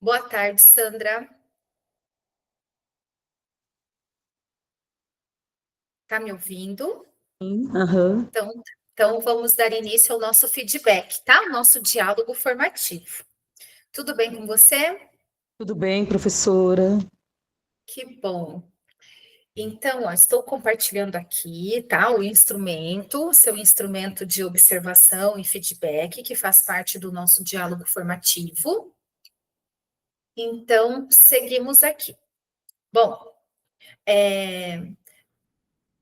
Boa tarde, Sandra. Tá me ouvindo? Aham. Então, então, vamos dar início ao nosso feedback, tá? O nosso diálogo formativo. Tudo bem com você? Tudo bem, professora? Que bom. Então, ó, estou compartilhando aqui, tá? Seu instrumento de observação e feedback, que faz parte do nosso diálogo formativo. Então, seguimos aqui. Bom,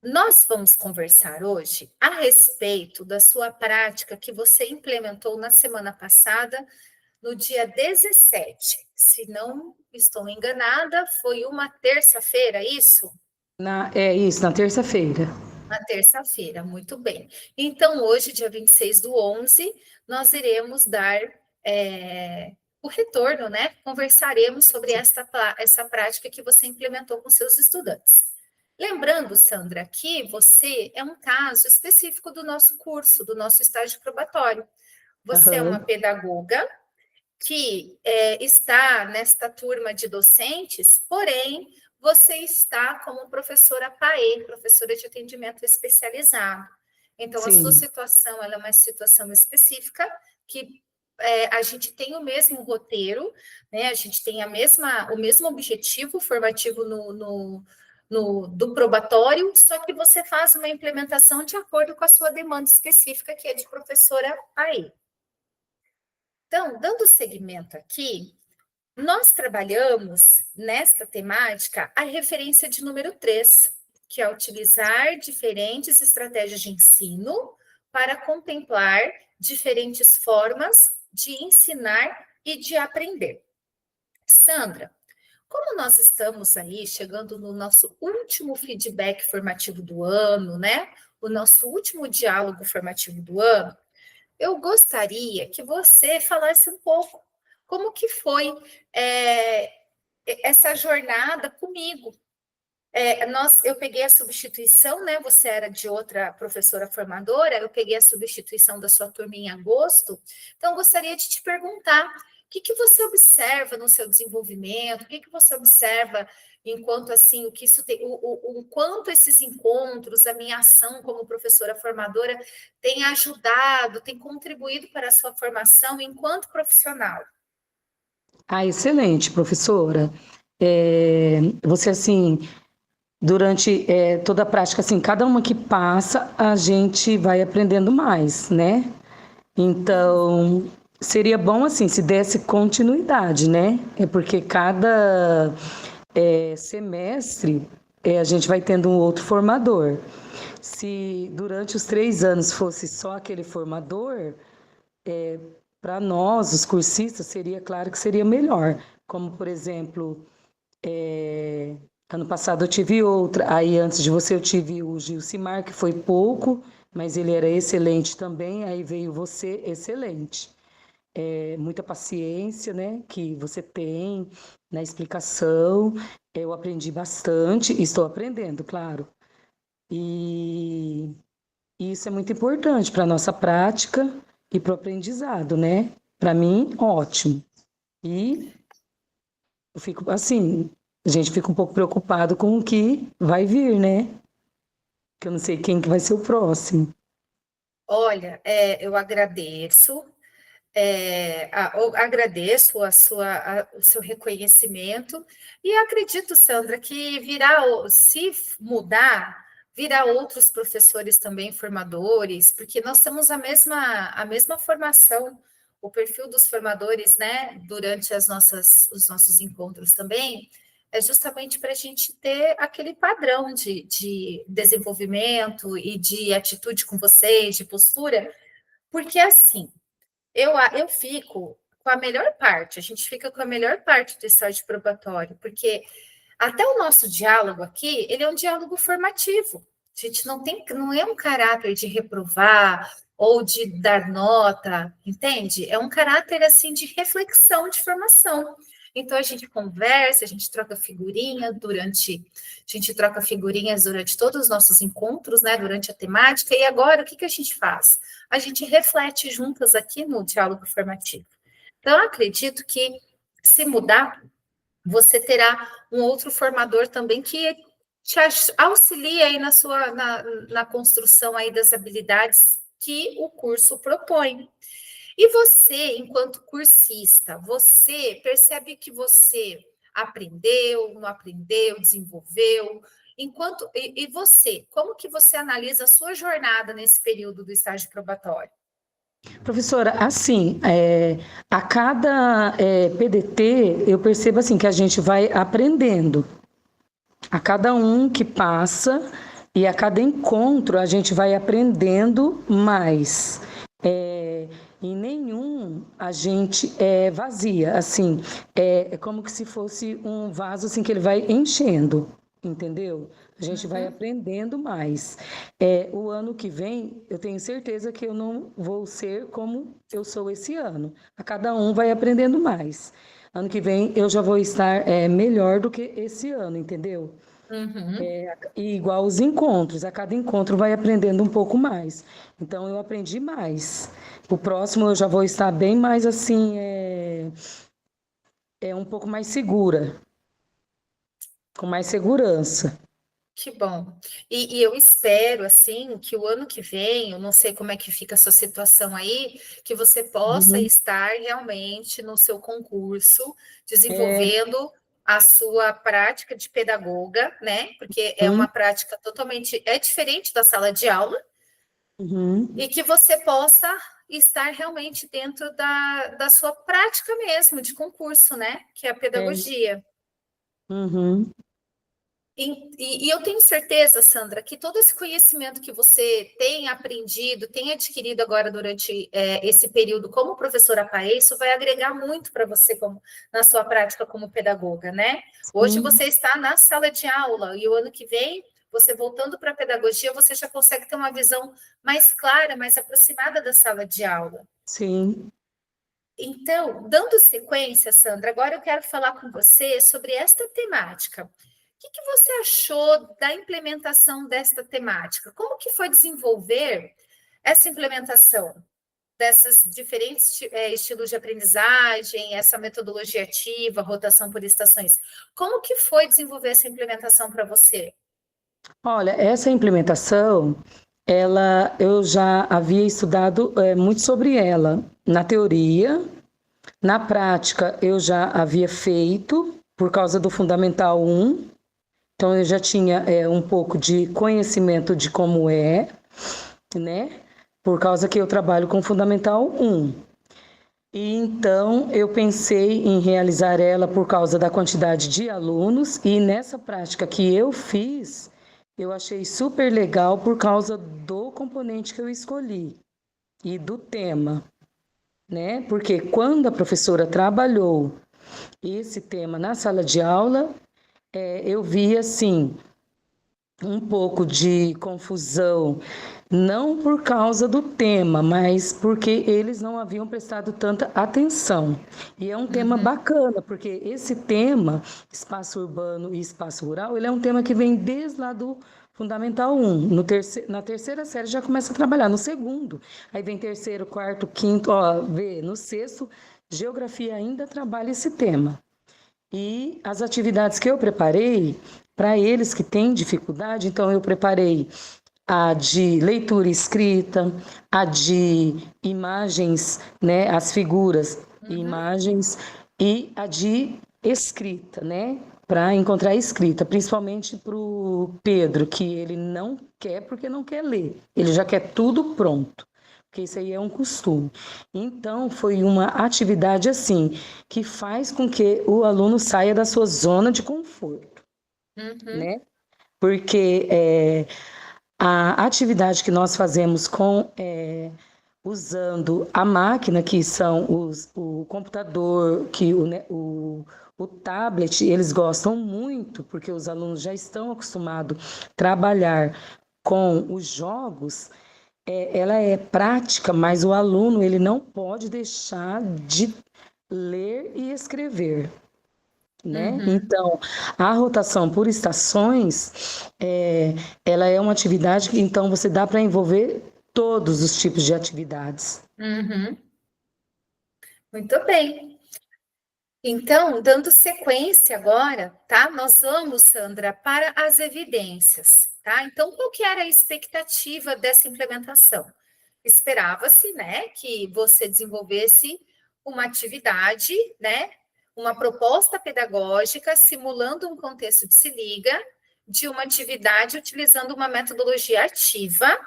nós vamos conversar hoje a respeito da sua prática que você implementou na semana passada, no dia 17. Se não estou enganada, foi uma terça-feira, isso? É isso, na terça-feira. Na terça-feira, muito bem. Então, hoje, dia 26 do 11, nós iremos dar o retorno, né? Conversaremos sobre essa prática que você implementou com seus estudantes. Lembrando, Sandra, que você é um caso específico do nosso curso, do nosso estágio probatório. Você é uma Aham. pedagoga que está nesta turma de docentes, porém, você está como professora PAE, professora de atendimento especializado. Então, a sua Sim, situação ela é uma situação específica que a gente tem o mesmo roteiro, né? A gente tem o mesmo objetivo formativo do probatório, só que você faz uma implementação de acordo com a sua demanda específica, que é de professora PAE. Então, dando seguimento aqui, nós trabalhamos nesta temática a referência de número 3, que é utilizar diferentes estratégias de ensino para contemplar diferentes formas de ensinar e de aprender. Sandra, como nós estamos aí chegando no nosso último feedback formativo do ano, né? O nosso último diálogo formativo do ano, eu gostaria que você falasse um pouco como que foi é, essa jornada comigo. Eu peguei a substituição, né? Você era de outra professora formadora, eu peguei a substituição da sua turma em agosto. Então, gostaria de te perguntar o que você observa no seu desenvolvimento, o que você observa enquanto assim, o que isso tem, o quanto esses encontros, a minha ação como professora formadora tem ajudado, tem contribuído para a sua formação enquanto profissional. excelente, professora. Você, assim, durante toda a prática, assim, cada uma que passa, a gente vai aprendendo mais, né? Então, seria bom, assim, se desse continuidade, né? É porque cada semestre a gente vai tendo um outro formador. Se durante os 3 anos fosse só aquele formador, para nós, os cursistas, seria claro que seria melhor. Como, por exemplo, ano passado eu tive outra, aí antes de você eu tive o Gilcimar, que foi pouco, mas ele era excelente também, aí veio você, excelente. Muita paciência, né, que você tem na explicação, eu aprendi bastante, e estou aprendendo, claro. E isso é muito importante para a nossa prática e para o aprendizado, né? Para mim, ótimo. E eu fico assim, a gente fica um pouco preocupado com o que vai vir, né? Que eu não sei quem que vai ser o próximo. Olha, eu agradeço. Eu agradeço o seu reconhecimento e acredito, Sandra, que se mudar, virá outros professores também formadores, porque nós temos a mesma formação, o perfil dos formadores, né, durante os nossos encontros também, é justamente para a gente ter aquele padrão de desenvolvimento e de atitude com vocês, de postura, porque assim, eu fico com a melhor parte, a gente fica com a melhor parte do estágio probatório, porque até o nosso diálogo aqui, ele é um diálogo formativo. A gente não é um caráter de reprovar ou de dar nota, entende? É um caráter assim de reflexão, de formação. Então a gente conversa, a gente troca figurinhas durante todos os nossos encontros, né, durante a temática, e agora o que que a gente faz? A gente reflete juntas aqui no diálogo formativo. Então, eu acredito que se mudar, você terá um outro formador também que te auxilia aí na construção aí das habilidades que o curso propõe. E você, enquanto cursista, você percebe que você aprendeu, não aprendeu, desenvolveu? E você, como que você analisa a sua jornada nesse período do estágio probatório? Professora, assim, a cada PDT, eu percebo assim que a gente vai aprendendo. A cada um que passa e a cada encontro a gente vai aprendendo mais. Em nenhum a gente vazia, assim, é como que se fosse um vaso assim que ele vai enchendo, entendeu? A gente vai aprendendo mais. O ano que vem, eu tenho certeza que eu não vou ser como eu sou esse ano. A cada um vai aprendendo mais. Ano que vem eu já vou estar melhor do que esse ano, entendeu? E igual os encontros, a cada encontro vai aprendendo um pouco mais. Então eu aprendi mais. O próximo eu já vou estar bem mais assim, um pouco mais segura, com mais segurança. Que bom. E eu espero, assim, que o ano que vem, eu não sei como é que fica a sua situação aí, que você possa Uhum. estar realmente no seu concurso, desenvolvendo a sua prática de pedagoga, né? Porque é uma Uhum. prática totalmente, é diferente da sala de aula, Uhum. e que você possa estar realmente dentro da sua prática mesmo de concurso, né? Que é a É. pedagogia. Uhum. E eu tenho certeza, Sandra, que todo esse conhecimento que você tem aprendido, tem adquirido agora durante esse período como professora PAE, isso vai agregar muito para você na sua prática como pedagoga, né? Hoje Sim. você está na sala de aula e o ano que vem, você voltando para a pedagogia, você já consegue ter uma visão mais clara, mais aproximada da sala de aula. Sim. Então, dando sequência, Sandra, agora eu quero falar com você sobre esta temática. O que você achou da implementação desta temática? Como que foi desenvolver essa implementação desses diferentes estilos de aprendizagem, essa metodologia ativa, rotação por estações? Como que foi desenvolver essa implementação para você? Olha, essa implementação, eu já havia estudado muito sobre ela na teoria. Na prática, eu já havia feito por causa do Fundamental 1. Então, eu já tinha um pouco de conhecimento de como é, né? Por causa que eu trabalho com Fundamental 1. E então, eu pensei em realizar ela por causa da quantidade de alunos. E nessa prática que eu fiz, eu achei super legal por causa do componente que eu escolhi e do tema, né? Porque quando a professora trabalhou esse tema na sala de aula, eu vi assim um pouco de confusão, não por causa do tema, mas porque eles não haviam prestado tanta atenção. E é um tema bacana, porque esse tema, espaço urbano e espaço rural, ele é um tema que vem desde lá do Fundamental 1. Na terceira série já começa a trabalhar, no segundo. Aí vem terceiro, quarto, quinto, no sexto, geografia ainda trabalha esse tema. E as atividades que eu preparei, para eles que têm dificuldade, então eu preparei a de leitura e escrita, a de imagens, né, as figuras e imagens, e a de escrita, né, para encontrar a escrita, principalmente para o Pedro, que ele não quer porque não quer ler, ele já quer tudo pronto, porque isso aí é um costume. Então, foi uma atividade assim, que faz com que o aluno saia da sua zona de conforto, né? Porque a atividade que nós fazemos usando a máquina, que são o computador, o tablet, eles gostam muito, porque os alunos já estão acostumados a trabalhar com os jogos, ela é prática, mas o aluno ele não pode deixar de ler e escrever, né? Então, a rotação por estações, ela é uma atividade que, então, você dá para envolver todos os tipos de atividades. Muito bem. Então, dando sequência agora, tá? Nós vamos, Sandra, para as evidências, tá? Então, qual que era a expectativa dessa implementação? Esperava-se, né, que você desenvolvesse uma atividade, né, uma proposta pedagógica simulando um contexto de se liga, de uma atividade utilizando uma metodologia ativa,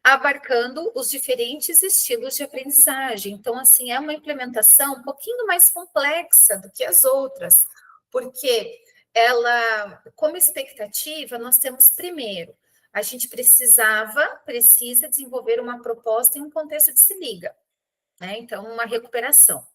abarcando os diferentes estilos de aprendizagem. Então, assim, é uma implementação um pouquinho mais complexa do que as outras, porque ela, como expectativa, nós temos primeiro, a gente precisa desenvolver uma proposta em um contexto de se liga, né? Então, uma recuperação.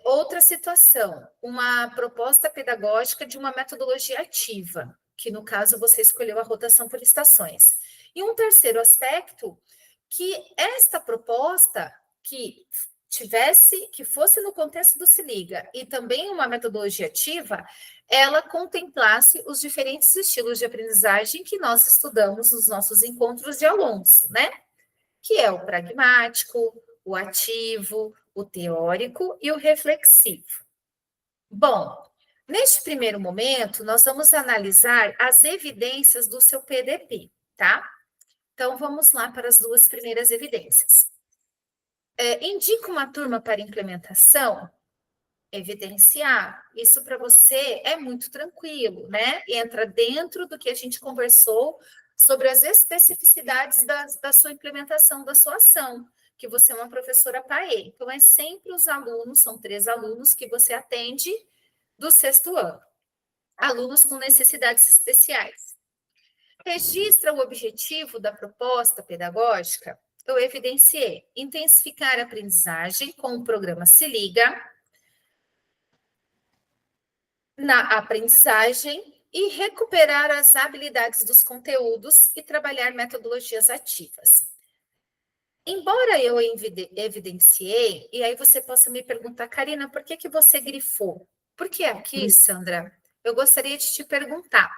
Outra situação, uma proposta pedagógica de uma metodologia ativa, que no caso você escolheu a rotação por estações. E um terceiro aspecto, que esta proposta que fosse no contexto do Se Liga e também uma metodologia ativa, ela contemplasse os diferentes estilos de aprendizagem que nós estudamos nos nossos encontros de Alonso, né? Que é o pragmático, o ativo, o teórico e o reflexivo. Bom, neste primeiro momento, nós vamos analisar as evidências do seu PDP, tá? Então, vamos lá para as duas primeiras evidências. Indica uma turma para implementação? Evidenciar. Isso para você é muito tranquilo, né? Entra dentro do que a gente conversou sobre as especificidades da sua implementação, da sua ação, que você é uma professora PAE. Então, é sempre os alunos, são 3 alunos que você atende do 6º ano. Alunos com necessidades especiais. Registra o objetivo da proposta pedagógica. Eu evidenciei intensificar a aprendizagem com o programa Se Liga, na aprendizagem e recuperar as habilidades dos conteúdos e trabalhar metodologias ativas. Embora eu evidenciei, e aí você possa me perguntar, Karina, por que você grifou? Porque aqui, Sandra, eu gostaria de te perguntar,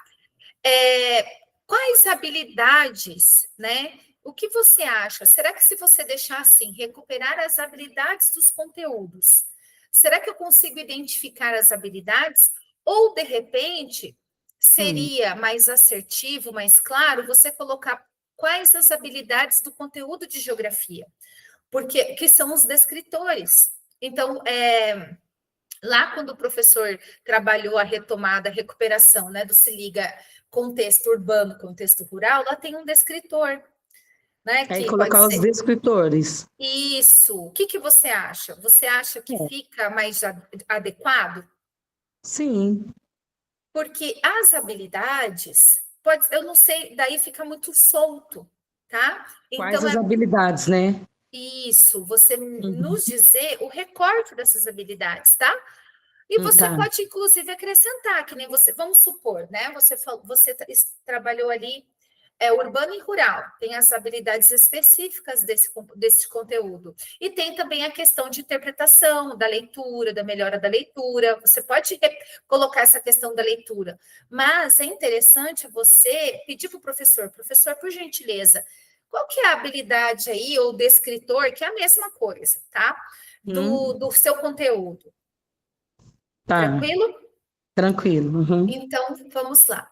quais habilidades, né? O que você acha? Será que se você deixar assim, recuperar as habilidades dos conteúdos, será que eu consigo identificar as habilidades? Ou, de repente, seria mais assertivo, mais claro, você colocar quais as habilidades do conteúdo de geografia? Porque que são os descritores. Então, lá quando o professor trabalhou a retomada, a recuperação, né, do Se Liga contexto urbano, contexto rural, lá tem um descritor, né, Aí que pode colocar os ser descritores. isso. O que você acha? Você acha que fica mais adequado? Sim. Porque as habilidades, eu não sei, daí fica muito solto, tá? Quais Então as habilidades, né? isso, você Uhum. nos dizer o recorte dessas habilidades, tá? E você Tá. pode, inclusive, acrescentar, que nem você, vamos supor, né? Você trabalhou ali urbano e rural, tem as habilidades específicas desse conteúdo. E tem também a questão de interpretação, da leitura, da melhora da leitura. Você pode colocar essa questão da leitura, mas é interessante você pedir para o professor, por gentileza, qual que é a habilidade aí, ou descritor, que é a mesma coisa, tá? Do seu conteúdo. Tá. Tranquilo? Tranquilo. Uhum. Então, vamos lá.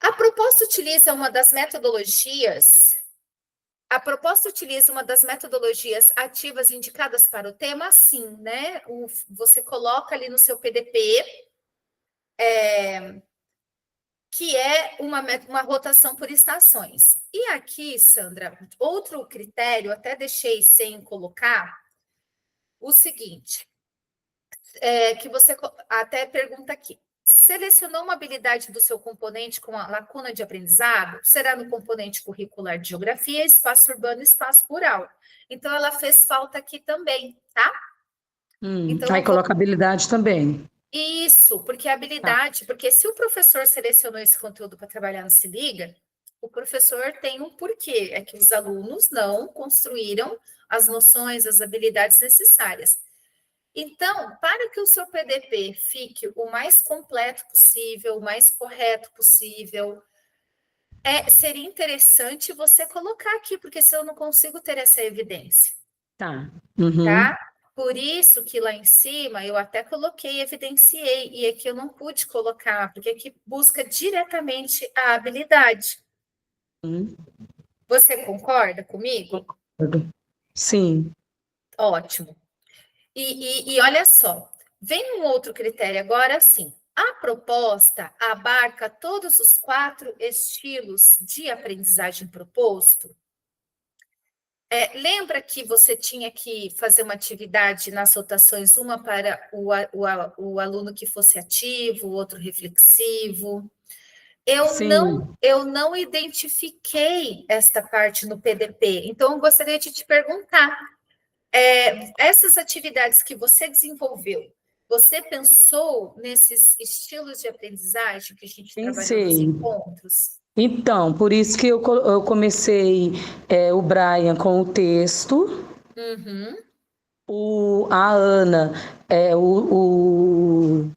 A proposta utiliza uma das metodologias. A proposta utiliza uma das metodologias ativas indicadas para o tema, sim, né? Você coloca ali no seu PDP, que é uma rotação por estações. E aqui, Sandra, outro critério, até deixei sem colocar, o seguinte, que você até pergunta aqui. Selecionou uma habilidade do seu componente com a lacuna de aprendizado? Será no componente curricular de geografia, espaço urbano e espaço rural. Então, ela fez falta aqui também, tá? Então, Aí coloca habilidade também. Isso, porque a Tá. habilidade, porque se o professor selecionou esse conteúdo para trabalhar no Se Liga, o professor tem um porquê, é que os alunos não construíram as noções, as habilidades necessárias. Então, para que o seu PDP fique o mais completo possível, o mais correto possível, seria interessante você colocar aqui, porque se eu não consigo ter essa evidência, Tá. Uhum. tá? por isso que lá em cima eu até coloquei, evidenciei, e aqui eu não pude colocar, porque aqui busca diretamente a habilidade. Hum, Você concorda comigo? concordo. Sim, Ótimo. E olha só, vem um outro critério agora, assim. A proposta abarca todos os 4 estilos de aprendizagem proposto? Lembra que você tinha que fazer uma atividade nas rotações, uma para o aluno que fosse ativo, o outro reflexivo? sim. Eu não identifiquei esta parte no PDP, então eu gostaria de te perguntar, essas atividades que você desenvolveu, você pensou nesses estilos de aprendizagem que a gente trabalhou nos Pensei. encontros? Então, por isso que eu comecei o Brian com o texto, Uhum, a Ana, é, o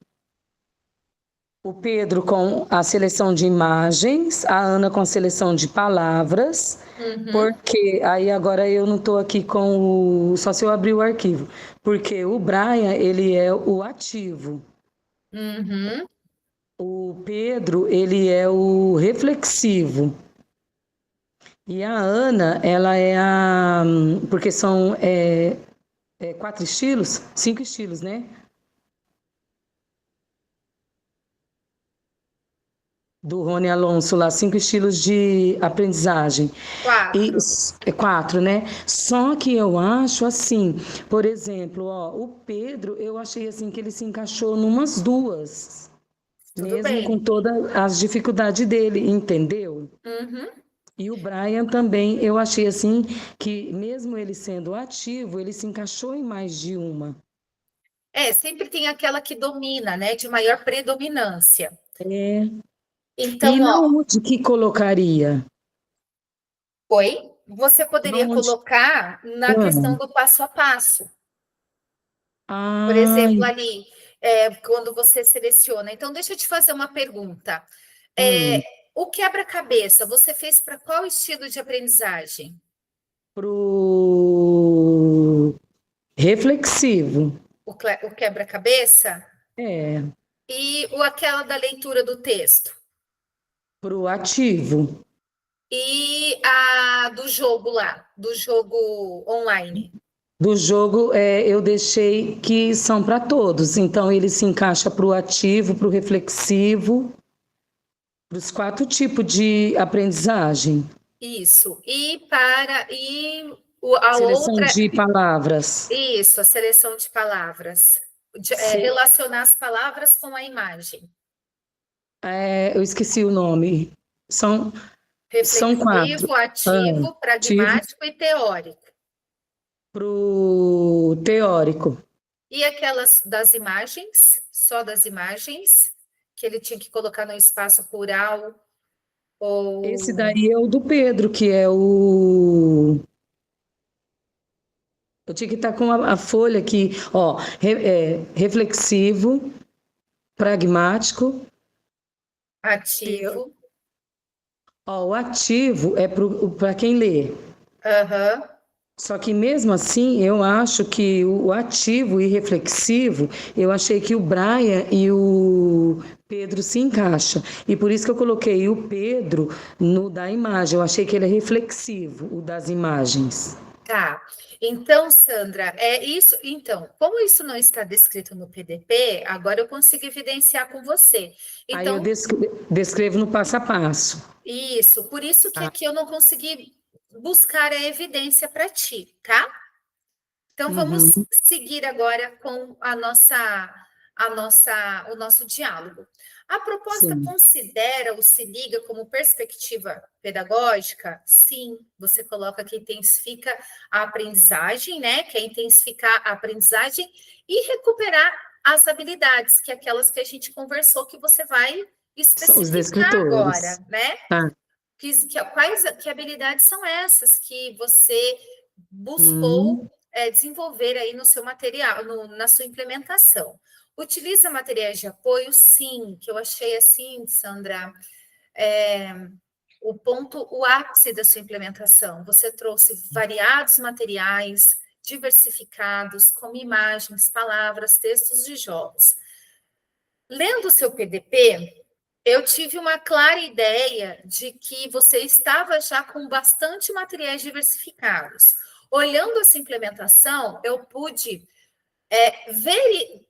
Pedro com a seleção de imagens, a Ana com a seleção de palavras, uhum, porque aí agora eu não estou aqui com só se eu abrir o arquivo, porque o Brian, ele é o ativo, uhum. o Pedro, ele é o reflexivo. E a Ana, ela é a. Porque são 4 estilos? 5 estilos, né? Do Rony Alonso lá, 5 estilos de aprendizagem. E 4. 4, né? Só que eu acho assim, por exemplo, ó, o Pedro, eu achei assim que ele se encaixou numas 2, Tudo mesmo com bem. todas as dificuldades dele, entendeu? Uhum. E o Brian também, eu achei assim que mesmo ele sendo ativo, ele se encaixou em mais de uma. Sempre tem aquela que domina, né, de maior predominância. É. E Então, na ó, onde que colocaria? oi, você Na poderia onde? colocar na questão Ah, do passo a passo. Por exemplo, ai, ali, quando você seleciona. Então, deixa eu te fazer uma pergunta. hum, O quebra-cabeça, você fez para qual estilo de aprendizagem? pro reflexivo. O quebra-cabeça? É, E aquela da leitura do texto? pro ativo. E a do jogo lá, do jogo online? Do jogo, eu deixei que são para todos. Então, ele se encaixa para o ativo, para o reflexivo, para os 4 tipos de aprendizagem. Isso. A Seleção outra, de palavras. isso, a seleção de palavras. Se- Relacionar as palavras com a imagem. eu esqueci o nome. São 4. Reflexivo, ativo, Ativo pragmático e teórico. para o teórico. E aquelas das imagens, só das imagens, que ele tinha que colocar no espaço plural, Esse ou. daí é o do Pedro, que é o. Eu tinha que estar com a folha aqui, ó, reflexivo, pragmático. Ativo. Ó, o ativo é para quem lê. Aham. Só que mesmo assim, eu acho que o ativo e reflexivo, eu achei que o Brian e o Pedro se encaixam. E por isso que eu coloquei o Pedro no da imagem. Eu achei que ele é reflexivo, o das imagens. Tá. Então, Sandra, é isso. Então, como isso não está descrito no PDP, agora eu consigo evidenciar com você. Aí eu Então, descrevo no passo a passo. isso, por isso que Tá? aqui eu não consegui buscar a evidência para ti, tá? Então, vamos Uhum, seguir agora com o nosso diálogo. A proposta sim. considera o Se Liga como perspectiva pedagógica? Sim, você coloca que intensifica a aprendizagem, né? Que é intensificar a aprendizagem e recuperar as habilidades, que é aquelas que a gente conversou, que você vai São os especificar descritores. agora, né? Tá. Que habilidades são essas que você Hum, buscou desenvolver aí no seu material, na sua implementação? Utiliza materiais de apoio? Sim, que eu achei assim, Sandra, é, o ápice da sua implementação. Você trouxe variados materiais diversificados, como imagens, palavras, textos de jogos. Lendo o seu PDP, eu tive uma clara ideia de que você estava já com bastante materiais diversificados. Olhando essa implementação, eu pude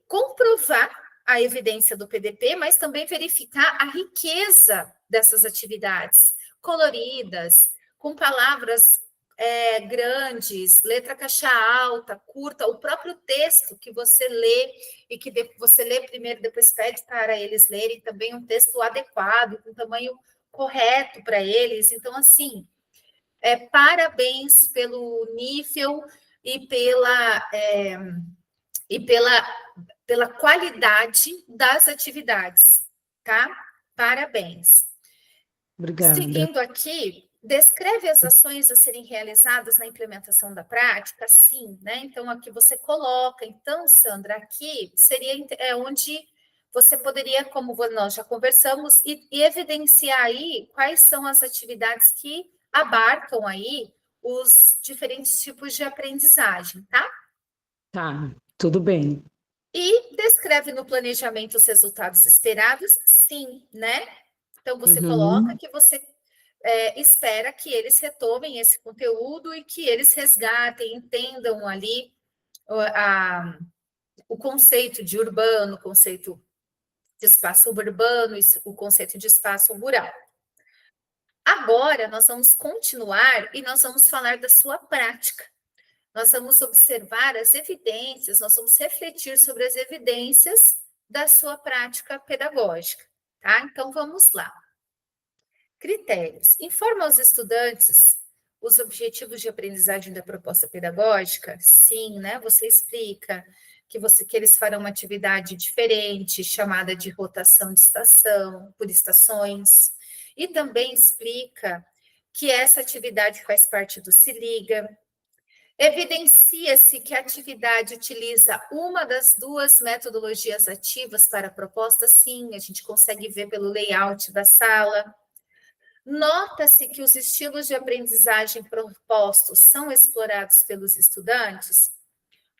comprovar a evidência do PDP, mas também verificar a riqueza dessas atividades coloridas, com palavras grandes, letra caixa alta, curta, o próprio texto que você lê e que você lê primeiro, depois pede para eles lerem também um texto adequado, com tamanho correto para eles. Então, assim, parabéns pelo nível e pela qualidade das atividades, tá? Parabéns. Obrigada. Seguindo aqui, descreve as ações a serem realizadas na implementação da prática, sim, né? Então, aqui você coloca, então, Sandra, aqui seria onde você poderia, como nós já conversamos, e evidenciar aí quais são as atividades que abarcam aí os diferentes tipos de aprendizagem, tá? Tá, tudo bem. E descreve no planejamento os resultados esperados, sim, né? Então, você coloca que você espera que eles retomem esse conteúdo e que eles resgatem, entendam ali o conceito de urbano, o conceito de espaço urbano, o conceito de espaço rural. Agora, nós vamos continuar e nós vamos falar da sua prática. Nós vamos observar as evidências, nós vamos refletir sobre as evidências da sua prática pedagógica, tá? Então, vamos lá. Critérios. Informa aos estudantes os objetivos de aprendizagem da proposta pedagógica? Sim, né? Você explica que eles farão uma atividade diferente, chamada de rotação de estação, por estações, e também explica que essa atividade faz parte do Se Liga. Evidencia-se que a atividade utiliza uma das duas metodologias ativas para a proposta, sim, a gente consegue ver pelo layout da sala. Nota-se que os estilos de aprendizagem propostos são explorados pelos estudantes.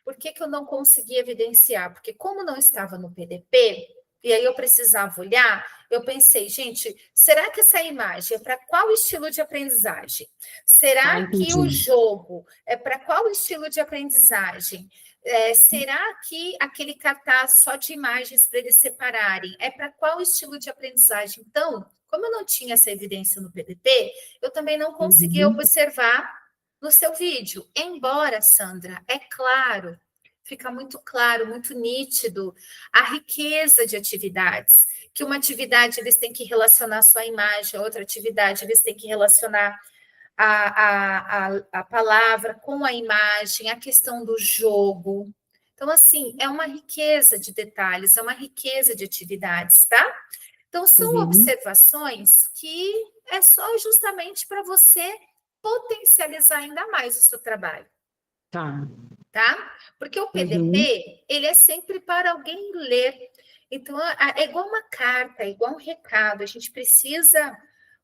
Por que eu não consegui evidenciar? Porque como não estava no PDP, e aí eu precisava olhar, eu pensei, gente, será que essa imagem é para qual estilo de aprendizagem? Será que o jogo é para qual estilo de aprendizagem? Será que aquele cartaz só de imagens para eles separarem é para qual estilo de aprendizagem? Então, como eu não tinha essa evidência no PDP, eu também não conseguia observar no seu vídeo. Embora, Sandra, é claro, fica muito claro, muito nítido a riqueza de atividades, que uma atividade eles têm que relacionar sua imagem, a outra atividade eles têm que relacionar a palavra com a imagem, a questão do jogo. Então, assim, é uma riqueza de detalhes, é uma riqueza de atividades, tá? Então, são observações que é só justamente para você potencializar ainda mais o seu trabalho. Tá? Porque o PDP, ele é sempre para alguém ler. Então, é igual uma carta, é igual um recado. A gente precisa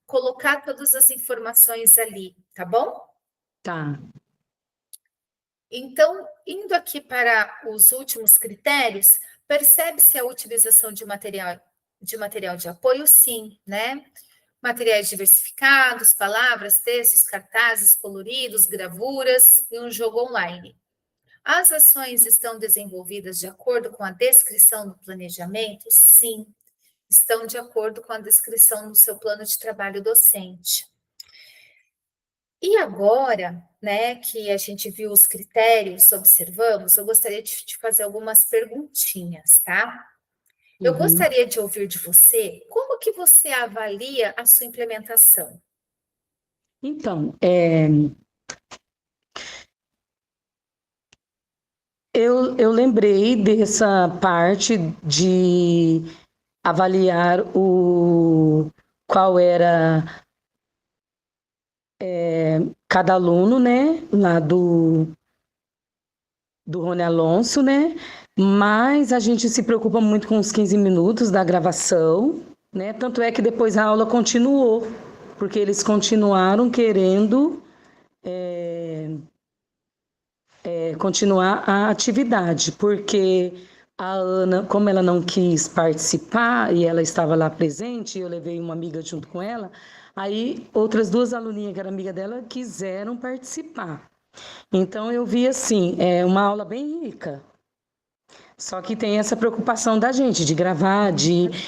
colocar todas as informações ali, tá bom? Tá. Então, indo aqui para os últimos critérios, percebe-se a utilização de material de apoio, sim, né? Materiais diversificados, palavras, textos, cartazes coloridos, gravuras e um jogo online. As ações estão desenvolvidas de acordo com a descrição do planejamento? Sim, estão de acordo com a descrição do seu plano de trabalho docente. E agora, né, que a gente viu os critérios, observamos, eu gostaria de te fazer algumas perguntinhas, tá? Eu gostaria de ouvir de você, como que você avalia a sua implementação? Então, eu lembrei dessa parte de avaliar qual era cada aluno, né, lá do Rony Alonso, né, mas a gente se preocupa muito com os 15 minutos da gravação, né, tanto é que depois a aula continuou, porque eles continuaram querendo continuar a atividade, porque a Ana, como ela não quis participar e ela estava lá presente, eu levei uma amiga junto com ela, aí outras duas aluninhas que eram amiga dela quiseram participar. Então eu vi assim, uma aula bem rica. Só que tem essa preocupação da gente de gravar,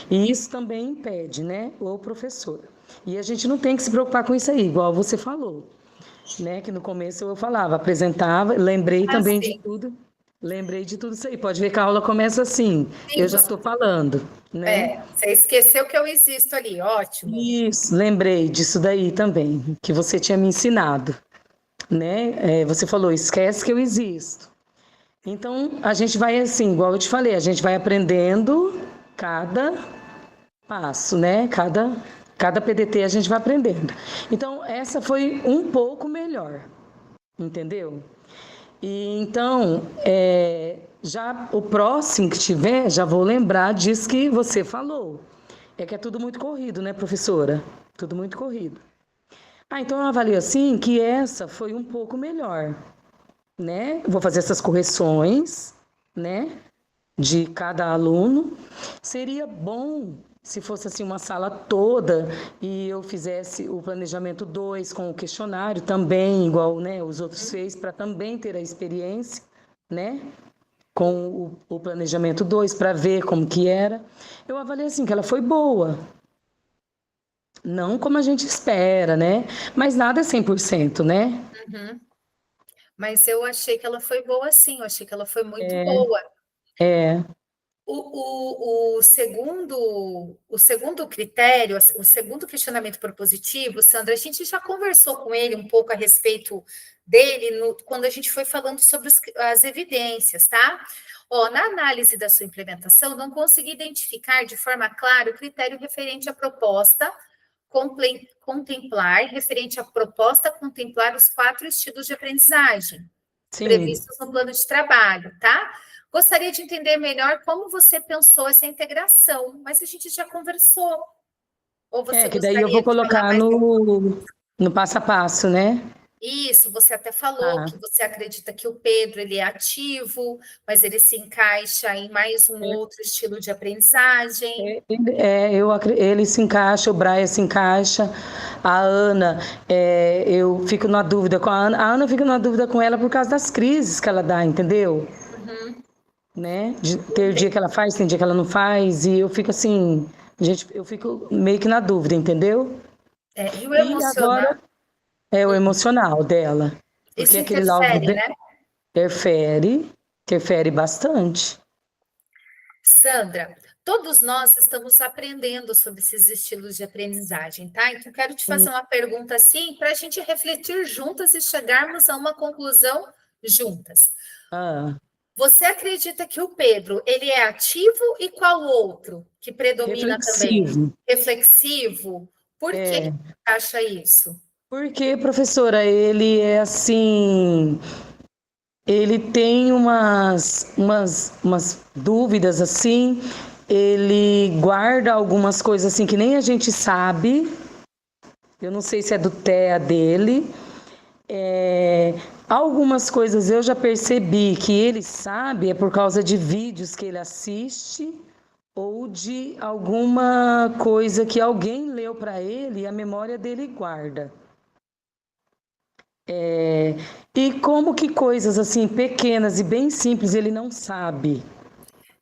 e isso também impede, né, o professor. E a gente não tem que se preocupar com isso aí, igual você falou, né, que no começo eu falava, apresentava, lembrei Ah, também de sim. tudo, lembrei de tudo isso aí. Pode ver que a aula começa assim, Sim, eu já estou falando, né? você esqueceu que eu existo ali, ótimo. Isso, lembrei disso daí também, que você tinha me ensinado, né? Você falou, esquece que eu existo. Então, a gente vai assim, igual eu te falei, a gente vai aprendendo cada passo, né? Cada PDT a gente vai aprendendo. Então, essa foi um pouco melhor, entendeu? E então, já o próximo que tiver, já vou lembrar disso que você falou. É que é tudo muito corrido, né, professora? Tudo muito corrido. Ah, então eu avalio assim que essa foi um pouco melhor, né? Vou fazer essas correções, né? De cada aluno. Seria bom se fosse assim uma sala toda e eu fizesse o planejamento 2 com o questionário também, igual, né, os outros fez, para também ter a experiência, né, com o planejamento 2 para ver como que era. Eu avaliei assim que ela foi boa. Não como a gente espera, né? Mas nada é 100%, né? Uhum. Mas eu achei que ela foi boa, sim, eu achei que ela foi muito É, boa. é, O segundo critério, o segundo questionamento propositivo, Sandra, a gente já conversou com ele um pouco a respeito dele quando a gente foi falando sobre as evidências, tá? Ó, na análise da sua implementação, não consegui identificar de forma clara o critério referente à proposta contemplar os 4 estilos de aprendizagem sim. previstos no plano de trabalho, tá? Gostaria de entender melhor como você pensou essa integração, mas a gente já conversou. Ou você Que daí eu vou gostaria de falar colocar mais no passo a passo, né? isso? Você até falou Ah, que você acredita que o Pedro ele é ativo, mas ele se encaixa em mais um outro estilo de aprendizagem. ele se encaixa, o Braia se encaixa, a Ana, eu fico na dúvida com a Ana fica na dúvida com ela por causa das crises que ela dá, entendeu? Uhum, Né? De ter dia que ela faz, tem dia que ela não faz, e eu fico assim, gente, eu fico meio que na dúvida, entendeu? e o E emocional, agora é o emocional dela, porque isso aquele laudo interfere, né? interfere, interfere bastante. Sandra, todos nós estamos aprendendo sobre esses estilos de aprendizagem, tá? Então, quero te fazer uma pergunta assim, para a gente refletir juntas e chegarmos a uma conclusão juntas. Ah, Você acredita que o Pedro, ele é ativo e qual outro que predomina também? reflexivo. Reflexivo? Por que É, você acha isso? porque, professora, ele é assim, ele tem umas dúvidas assim, ele guarda algumas coisas assim que nem a gente sabe. Eu não sei se é do TEA dele. É, algumas coisas eu já percebi que ele sabe é por causa de vídeos que ele assiste ou de alguma coisa que alguém leu para ele e a memória dele guarda. E como que coisas assim pequenas e bem simples ele não sabe.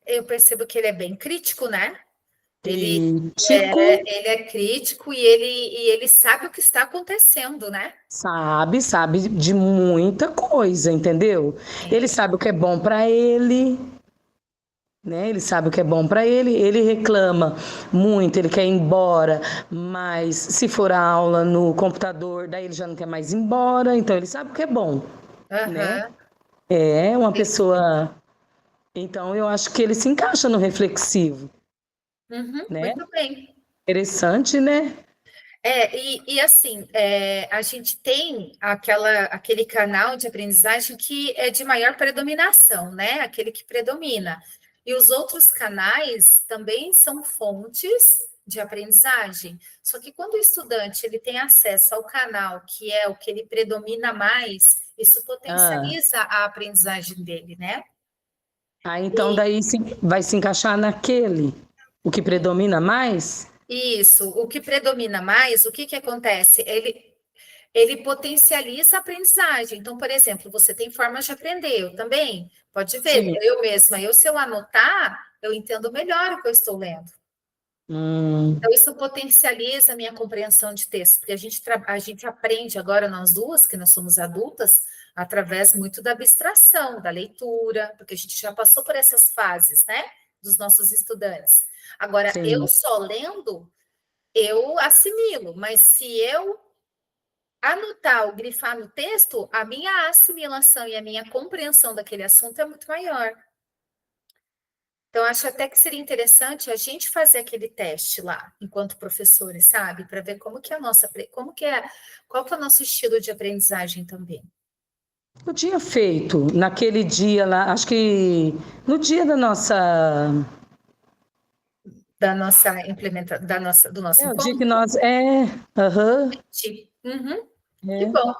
Eu percebo que ele é bem crítico, né? Ele Crítico, ele é crítico e ele sabe o que está acontecendo, né? sabe de muita coisa, entendeu? Ele É. sabe o que é bom para ele, né? Ele sabe o que é bom para ele, ele reclama muito, ele quer ir embora, mas se for a aula no computador, daí ele já não quer mais ir embora, então ele sabe o que é bom, né? Aham. É uma pessoa, então eu acho que ele se encaixa no reflexivo, Uhum, né? muito bem. Interessante, né? E assim, a gente tem aquele canal de aprendizagem que é de maior predominação, né? Aquele que predomina. E os outros canais também são fontes de aprendizagem. Só que quando o estudante ele tem acesso ao canal, que é o que ele predomina mais, isso Ah, potencializa a aprendizagem dele, né? então daí vai se encaixar naquele, o que predomina mais? Isso, o que predomina mais, o que que acontece? Ele potencializa a aprendizagem. Então, por exemplo, você tem formas de aprender, eu também. Pode ver, Sim. eu mesma, se eu anotar, eu entendo melhor o que eu estou lendo. Hum, Então, isso potencializa a minha compreensão de texto, porque a gente aprende agora, nós duas, que nós somos adultas, através muito da abstração, da leitura, porque a gente já passou por essas fases, né, dos nossos estudantes. Agora, eu sim. só lendo, eu assimilo, mas se eu anotar ou grifar no texto, a minha assimilação e a minha compreensão daquele assunto é muito maior. Então, acho até que seria interessante a gente fazer aquele teste lá, enquanto professores, sabe? Para ver como que é a nossa, como que é, qual que é o nosso estilo de aprendizagem também. Eu tinha feito naquele dia lá, acho que no dia da nossa. Da nossa do nosso É o dia que encontro. nós. Aham, Uhum, que é. bom.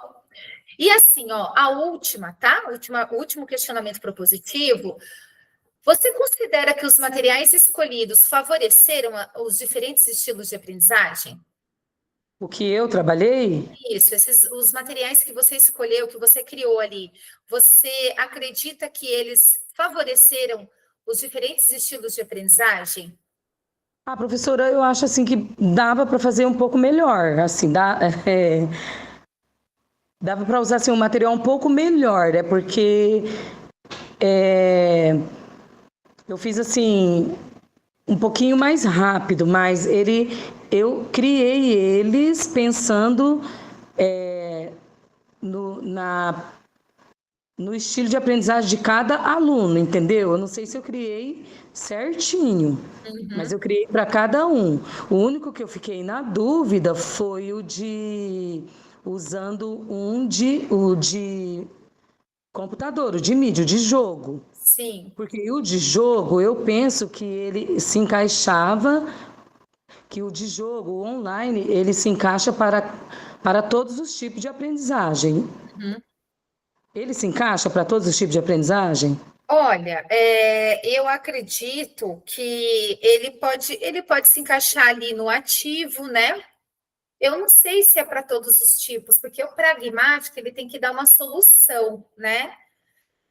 E assim, ó, a última, tá? O último questionamento propositivo. Você considera que os materiais escolhidos favoreceram os diferentes estilos de aprendizagem? O que eu trabalhei? Isso, os materiais que você escolheu, que você criou ali, você acredita que eles favoreceram os diferentes estilos de aprendizagem? Ah, professora, eu acho assim que dava para fazer um pouco melhor, assim, dava para usar assim, um material um pouco melhor, né? Porque é, eu fiz assim um pouquinho mais rápido, mas eu criei eles pensando é, no estilo de aprendizagem de cada aluno, entendeu? Eu não sei se eu criei certinho, mas Uhum. eu criei para cada um. O único que eu fiquei na dúvida foi o de usando o de computador, o de mídia, o de jogo. Sim, Porque o de jogo, eu penso que ele se encaixava, que o de jogo, o online, ele se encaixa para todos os tipos de aprendizagem. uhum. Ele se encaixa para todos os tipos de aprendizagem? Olha, eu acredito que ele pode se encaixar ali no ativo, né? Eu não sei se é para todos os tipos, porque o pragmático ele tem que dar uma solução, né?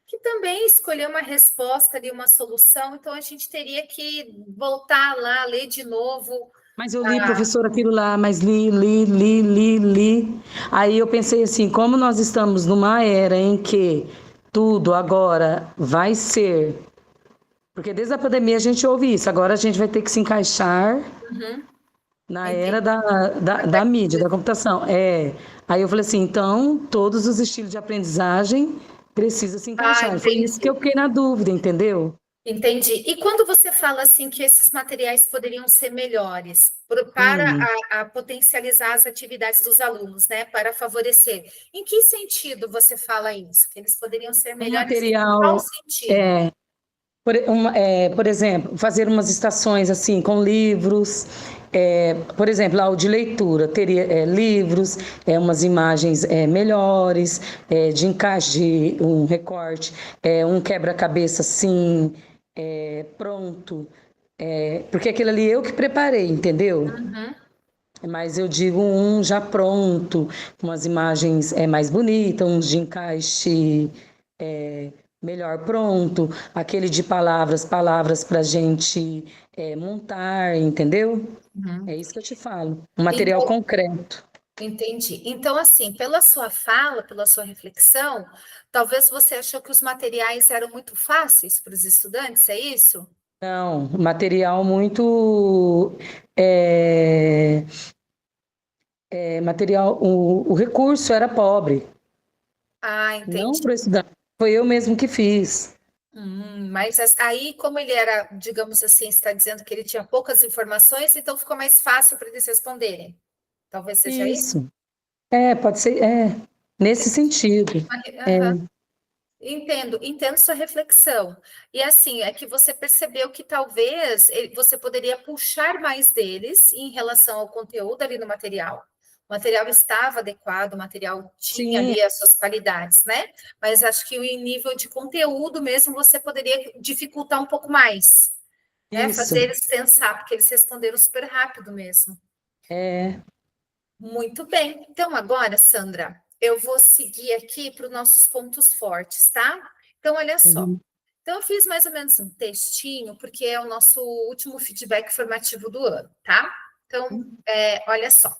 Que também escolher uma resposta ali, uma solução, então a gente teria que voltar lá, ler de novo. Mas eu li, professor, aquilo lá, mas li. Aí eu pensei assim, como nós estamos numa era em que tudo agora vai ser. Porque desde a pandemia a gente ouve isso, agora a gente vai ter que se encaixar Uhum, na era entendi. da mídia, da computação. Aí eu falei assim, então todos os estilos de aprendizagem precisam se Ah, encaixar. Foi isso que eu entendi. fiquei na dúvida, entendeu? Entendi. E quando você fala assim que esses materiais poderiam ser melhores para Hum, a potencializar as atividades dos alunos, né? Para favorecer. Em que sentido você fala isso? Que eles poderiam ser um melhores em qual material. sentido? Por exemplo, fazer umas estações assim com livros, por exemplo, lá o de leitura teria livros, umas imagens melhores, de encaixe, de um recorte, um quebra-cabeça assim, pronto, porque aquilo ali eu que preparei, entendeu? Uhum. Mas eu digo um já pronto, com umas imagens mais bonitas, uns de encaixe melhor pronto, aquele de palavras para a gente montar, entendeu? É Uhum. isso que eu te falo, um material Então, concreto. entendi. Então, assim, pela sua fala, pela sua reflexão, talvez você achou que os materiais eram muito fáceis para os estudantes, é isso? Não, material muito é, material, o recurso era pobre, Ah, não entendi. para o estudante. Foi eu mesmo que fiz. Mas aí, como ele era, digamos assim, está dizendo que ele tinha poucas informações, então ficou mais fácil para eles responderem. Talvez seja isso? Isso. Pode ser, nesse sentido. Aham, Entendo sua reflexão. E assim, é que você percebeu que talvez você poderia puxar mais deles em relação ao conteúdo ali no material. O material estava adequado, o material tinha Sim, ali as suas qualidades, né? Mas acho que em nível de conteúdo mesmo você poderia dificultar um pouco mais, né? isso. Fazer eles pensar, porque eles responderam super rápido mesmo. É. Muito bem. Então, agora, Sandra, eu vou seguir aqui para os nossos pontos fortes, tá? Então, olha só. Uhum. Então, eu fiz mais ou menos um textinho, porque é o nosso último feedback formativo do ano, tá? Então, olha só.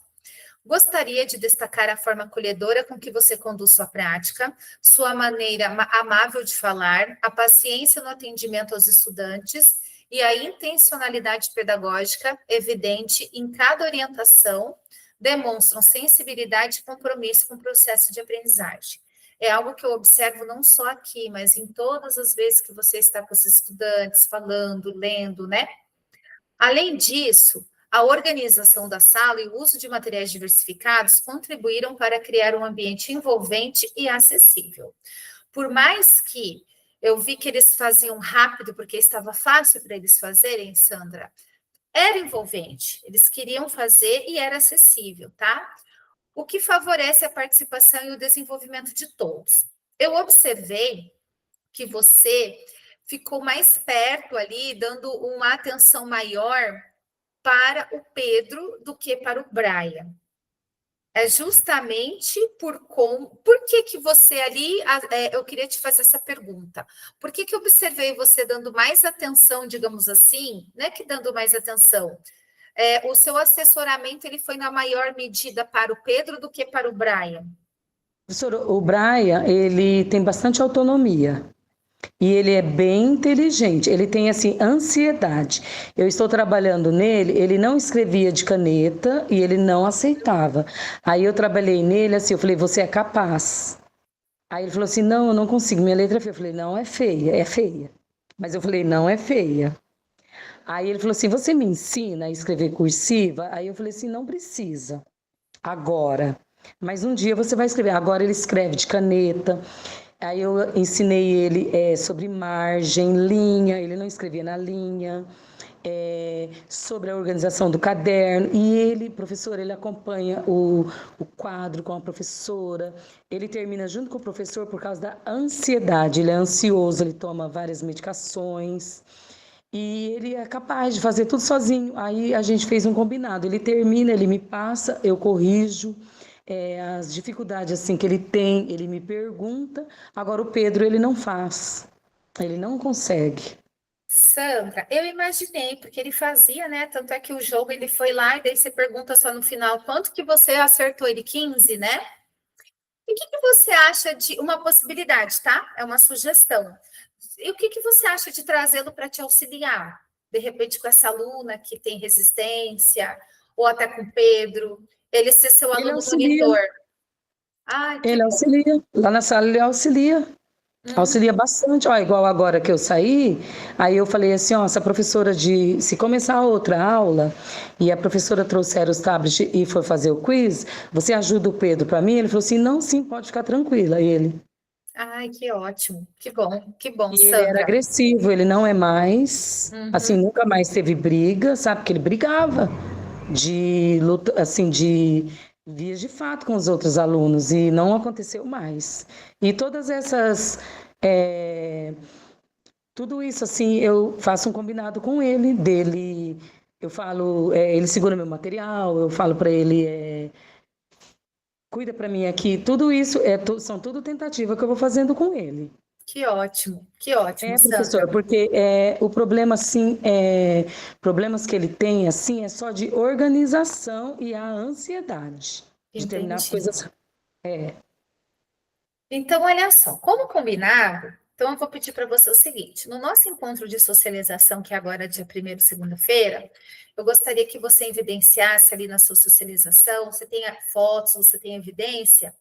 Gostaria de destacar a forma acolhedora com que você conduz sua prática, sua maneira amável de falar, a paciência no atendimento aos estudantes e a intencionalidade pedagógica evidente em cada orientação demonstram sensibilidade e compromisso com o processo de aprendizagem. É algo que eu observo não só aqui, mas em todas as vezes que você está com os estudantes, falando, lendo, né? Além disso, a organização da sala e o uso de materiais diversificados contribuíram para criar um ambiente envolvente e acessível. Por mais que eu vi que eles faziam rápido, porque estava fácil para eles fazerem, Sandra, era envolvente, eles queriam fazer e era acessível, tá? O que favorece a participação e o desenvolvimento de todos. Eu observei que você ficou mais perto ali, dando uma atenção maior para o Pedro do que para o Brian. É justamente por que você ali, eu queria te fazer essa pergunta. Por que eu observei você dando mais atenção, digamos assim, né, que dando mais atenção? O seu assessoramento ele foi na maior medida para o Pedro do que para o Brian? Professor, o Brian, ele tem bastante autonomia. E ele é bem inteligente, ele tem assim ansiedade. Eu estou trabalhando nele, ele não escrevia de caneta e ele não aceitava. Aí eu trabalhei nele assim, eu falei, você é capaz. Aí ele falou assim, não, eu não consigo, minha letra é feia. Eu falei, não, é feia, é feia. Mas eu falei, não é feia. Aí ele falou assim, você me ensina a escrever cursiva? Aí eu falei assim, não precisa, agora. Mas um dia você vai escrever. Agora ele escreve de caneta. Aí eu ensinei ele sobre margem, linha, ele não escrevia na linha, sobre a organização do caderno. E ele, professor, ele acompanha o quadro com a professora. Ele termina junto com o professor por causa da ansiedade. Ele é ansioso, ele toma várias medicações. E ele é capaz de fazer tudo sozinho. Aí a gente fez um combinado. Ele termina, ele me passa, eu corrijo. As dificuldades assim que ele tem, ele me pergunta. Agora o Pedro ele não faz, ele não consegue. Sandra, eu imaginei, porque ele fazia, né? Tanto é que o jogo ele foi lá e daí você pergunta só no final quanto que você acertou ele 15, né? E o que você acha de uma possibilidade, tá? É uma sugestão. E o que você acha de trazê-lo para te auxiliar? De repente, com essa aluna que tem resistência, ou até com o Pedro, ele ser seu Ele aluno auxilia, monitor. Ai, que ele bom. auxilia. Lá na sala ele auxilia. Uhum. Auxilia bastante, ó, igual agora que eu saí, aí eu falei assim, ó, se a professora se começar outra aula e a professora trouxer os tablets e for fazer o quiz, você ajuda o Pedro para mim? Ele falou assim, não, sim, pode ficar tranquila, ele. Ai, que ótimo. Que bom, E ele era Sandra. agressivo, ele não é mais, assim, Uhum. nunca mais teve briga, sabe? Porque ele brigava de luta, assim, de vias de fato com os outros alunos e não aconteceu mais. E todas essas, é, tudo isso, assim, eu faço um combinado com ele, dele, eu falo, ele segura meu material, eu falo para ele, cuida para mim aqui, tudo isso são tudo tentativa que eu vou fazendo com ele. Que ótimo, Professor, Sandra. porque o problema, assim, problemas que ele tem, assim, é só de organização e a ansiedade de terminar as Entendi. coisas. É, Então, olha só, como combinado, então eu vou pedir para você o seguinte: no nosso encontro de socialização, que é agora dia 1º, segunda-feira, eu gostaria que você evidenciasse ali na sua socialização, você tenha fotos, você tem evidência,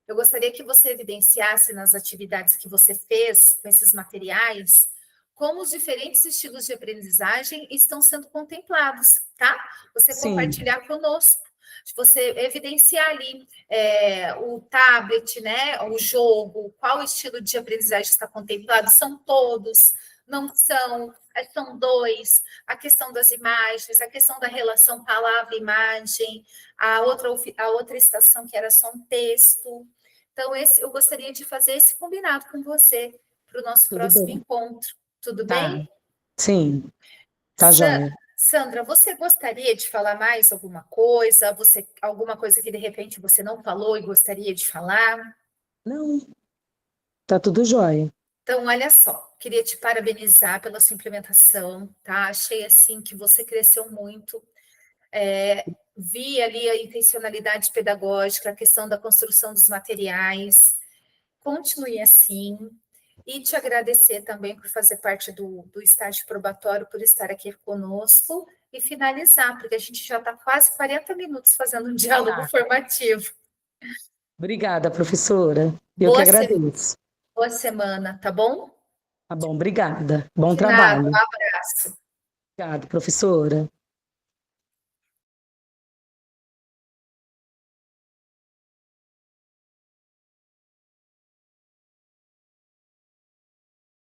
eu gostaria que você evidenciasse nas atividades que você fez com esses materiais, como os diferentes estilos de aprendizagem estão sendo contemplados, tá? Você sim, compartilhar conosco. de você evidenciar ali o tablet, né, o jogo, qual estilo de aprendizagem está contemplado, são todos, não são, são dois, a questão das imagens, a questão da relação palavra-imagem, a outra estação que era só um texto. Então, eu gostaria de fazer esse combinado com você para o nosso Tudo próximo bem. encontro. Tudo Tá, bem? sim, tá joia. Sandra, você gostaria de falar mais alguma coisa? Alguma coisa que de repente você não falou e gostaria de falar? Não, tá tudo jóia. Então, olha só, queria te parabenizar pela sua implementação, tá? Achei assim que você cresceu muito. Vi ali a intencionalidade pedagógica, a questão da construção dos materiais. Continue assim. E te agradecer também por fazer parte do estágio probatório, por estar aqui conosco. E finalizar, porque a gente já está quase 40 minutos fazendo um diálogo Tá. formativo. Obrigada, professora. Eu que Boa, agradeço. boa semana, tá bom? Tá bom, obrigada. Bom De nada, um trabalho. abraço. Obrigada, professora.